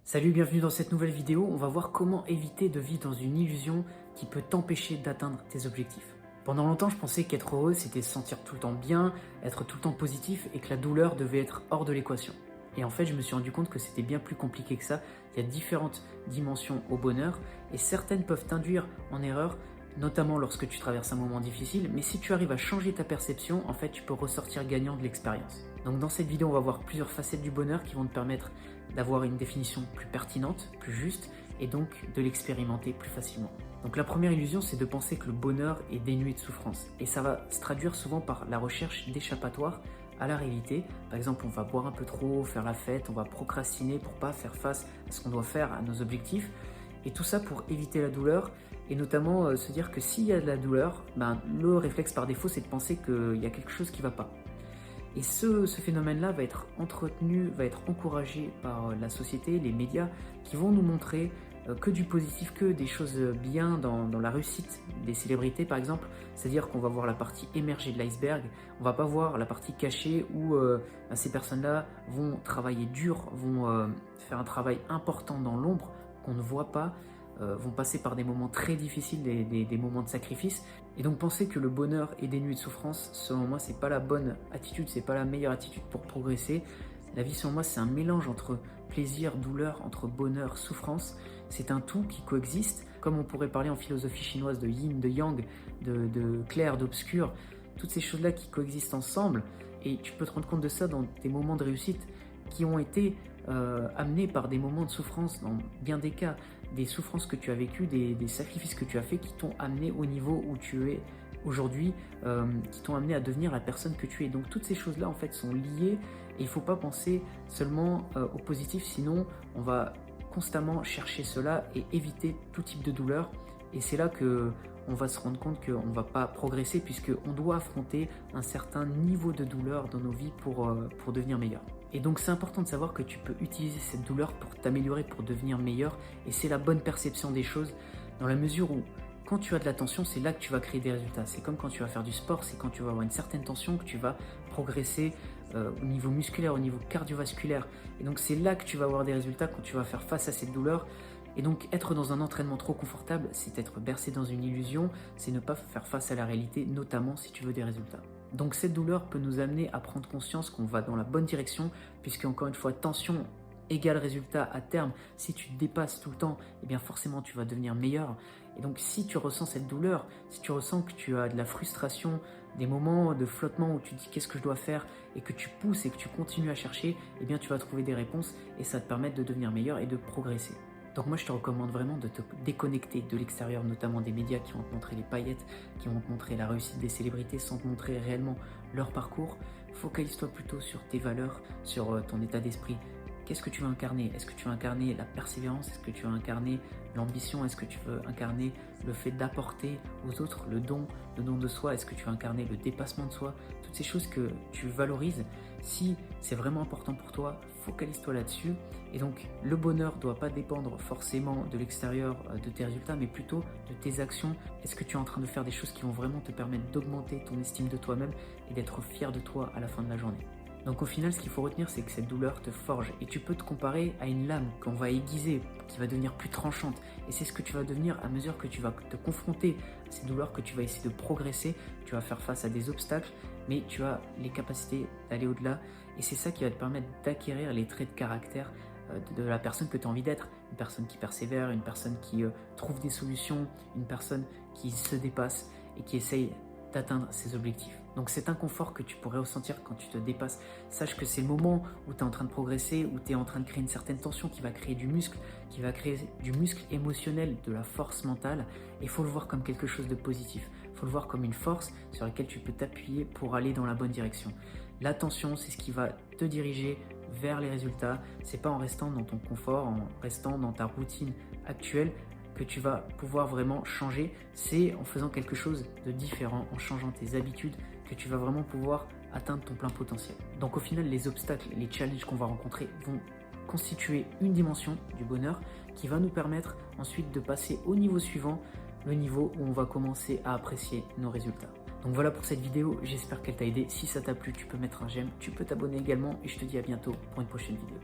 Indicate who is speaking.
Speaker 1: Salut, bienvenue dans cette nouvelle vidéo. On va voir comment éviter de vivre dans une illusion qui peut t'empêcher d'atteindre tes objectifs. Pendant longtemps, je pensais qu'être heureux, c'était se sentir tout le temps bien, être tout le temps positif et que la douleur devait être hors de l'équation. Et en fait, je me suis rendu compte que c'était bien plus compliqué que ça. Il y a différentes dimensions au bonheur et certaines peuvent t'induire en erreur, notamment lorsque tu traverses un moment difficile. Mais si tu arrives à changer ta perception, en fait, tu peux ressortir gagnant de l'expérience. Donc dans cette vidéo, on va voir plusieurs facettes du bonheur qui vont te permettre d'avoir une définition plus pertinente, plus juste, et donc de l'expérimenter plus facilement. Donc la première illusion, c'est de penser que le bonheur est dénué de souffrance. Et ça va se traduire souvent par la recherche d'échappatoire à la réalité. Par exemple, on va boire un peu trop, faire la fête, on va procrastiner pour pas faire face à ce qu'on doit faire, à nos objectifs. Et tout ça pour éviter la douleur et notamment se dire que s'il y a de la douleur, le réflexe par défaut, c'est de penser qu'il y a quelque chose qui ne va pas. Et ce phénomène-là va être entretenu, va être encouragé par la société, les médias, qui vont nous montrer que du positif, que des choses bien dans la réussite des célébrités par exemple. C'est-à-dire qu'on va voir la partie émergée de l'iceberg, on va pas voir la partie cachée où ces personnes-là vont travailler dur, vont faire un travail important dans l'ombre qu'on ne voit pas, vont passer par des moments très difficiles, des moments de sacrifice. Et donc penser que le bonheur est dénué de souffrance, selon moi, c'est pas la bonne attitude, c'est pas la meilleure attitude pour progresser. La vie, selon moi, c'est un mélange entre plaisir, douleur, entre bonheur, souffrance. C'est un tout qui coexiste, comme on pourrait parler en philosophie chinoise de yin, de yang, de clair, d'obscur. Toutes ces choses-là qui coexistent ensemble. Et tu peux te rendre compte de ça dans tes moments de réussite qui ont été amenés par des moments de souffrance, dans bien des cas, des souffrances que tu as vécues, des sacrifices que tu as faits qui t'ont amené au niveau où tu es aujourd'hui, qui t'ont amené à devenir la personne que tu es. Donc toutes ces choses-là en fait sont liées et il ne faut pas penser seulement au positif, sinon on va constamment chercher cela et éviter tout type de douleur. Et c'est là que on va se rendre compte qu'on ne va pas progresser puisqu'on doit affronter un certain niveau de douleur dans nos vies pour devenir meilleur. Et donc c'est important de savoir que tu peux utiliser cette douleur pour t'améliorer, pour devenir meilleur. Et c'est la bonne perception des choses dans la mesure où quand tu as de la tension, c'est là que tu vas créer des résultats. C'est comme quand tu vas faire du sport, c'est quand tu vas avoir une certaine tension que tu vas progresser au niveau musculaire, au niveau cardiovasculaire. Et donc c'est là que tu vas avoir des résultats quand tu vas faire face à cette douleur. Et donc être dans un entraînement trop confortable, c'est être bercé dans une illusion, c'est ne pas faire face à la réalité, notamment si tu veux des résultats. Donc cette douleur peut nous amener à prendre conscience qu'on va dans la bonne direction, puisque encore une fois, tension égale résultat à terme. Si tu te dépasses tout le temps, eh bien forcément tu vas devenir meilleur. Et donc si tu ressens cette douleur, si tu ressens que tu as de la frustration, des moments de flottement où tu te dis qu'est-ce que je dois faire et que tu pousses et que tu continues à chercher, eh bien tu vas trouver des réponses et ça te permet de devenir meilleur et de progresser. Donc moi je te recommande vraiment de te déconnecter de l'extérieur, notamment des médias qui vont te montrer les paillettes, qui vont te montrer la réussite des célébrités sans te montrer réellement leur parcours. Focalise-toi plutôt sur tes valeurs, sur ton état d'esprit. Qu'est-ce que tu veux incarner? Est-ce que tu veux incarner la persévérance? Est-ce que tu veux incarner l'ambition? Est-ce que tu veux incarner le fait d'apporter aux autres le don de soi? Est-ce que tu veux incarner le dépassement de soi? Toutes ces choses que tu valorises, si c'est vraiment important pour toi, focalise-toi là-dessus. Et donc, le bonheur ne doit pas dépendre forcément de l'extérieur de tes résultats, mais plutôt de tes actions. Est-ce que tu es en train de faire des choses qui vont vraiment te permettre d'augmenter ton estime de toi-même et d'être fier de toi à la fin de la journée? Donc au final, ce qu'il faut retenir, c'est que cette douleur te forge et tu peux te comparer à une lame qu'on va aiguiser, qui va devenir plus tranchante. Et c'est ce que tu vas devenir à mesure que tu vas te confronter à ces douleurs, que tu vas essayer de progresser, tu vas faire face à des obstacles, mais tu as les capacités d'aller au-delà. Et c'est ça qui va te permettre d'acquérir les traits de caractère de la personne que tu as envie d'être. Une personne qui persévère, une personne qui trouve des solutions, une personne qui se dépasse et qui essaye d'atteindre ses objectifs. Donc cet inconfort que tu pourrais ressentir quand tu te dépasses, sache que c'est le moment où tu es en train de progresser, où tu es en train de créer une certaine tension qui va créer du muscle, qui va créer du muscle émotionnel, de la force mentale. Et il faut le voir comme quelque chose de positif. Il faut le voir comme une force sur laquelle tu peux t'appuyer pour aller dans la bonne direction. La tension, c'est ce qui va te diriger vers les résultats. C'est pas en restant dans ton confort, en restant dans ta routine actuelle que tu vas pouvoir vraiment changer. C'est en faisant quelque chose de différent, en changeant tes habitudes, que tu vas vraiment pouvoir atteindre ton plein potentiel. Donc au final, les obstacles, les challenges qu'on va rencontrer vont constituer une dimension du bonheur qui va nous permettre ensuite de passer au niveau suivant, le niveau où on va commencer à apprécier nos résultats. Donc voilà pour cette vidéo, j'espère qu'elle t'a aidé. Si ça t'a plu, tu peux mettre un j'aime, tu peux t'abonner également et je te dis à bientôt pour une prochaine vidéo.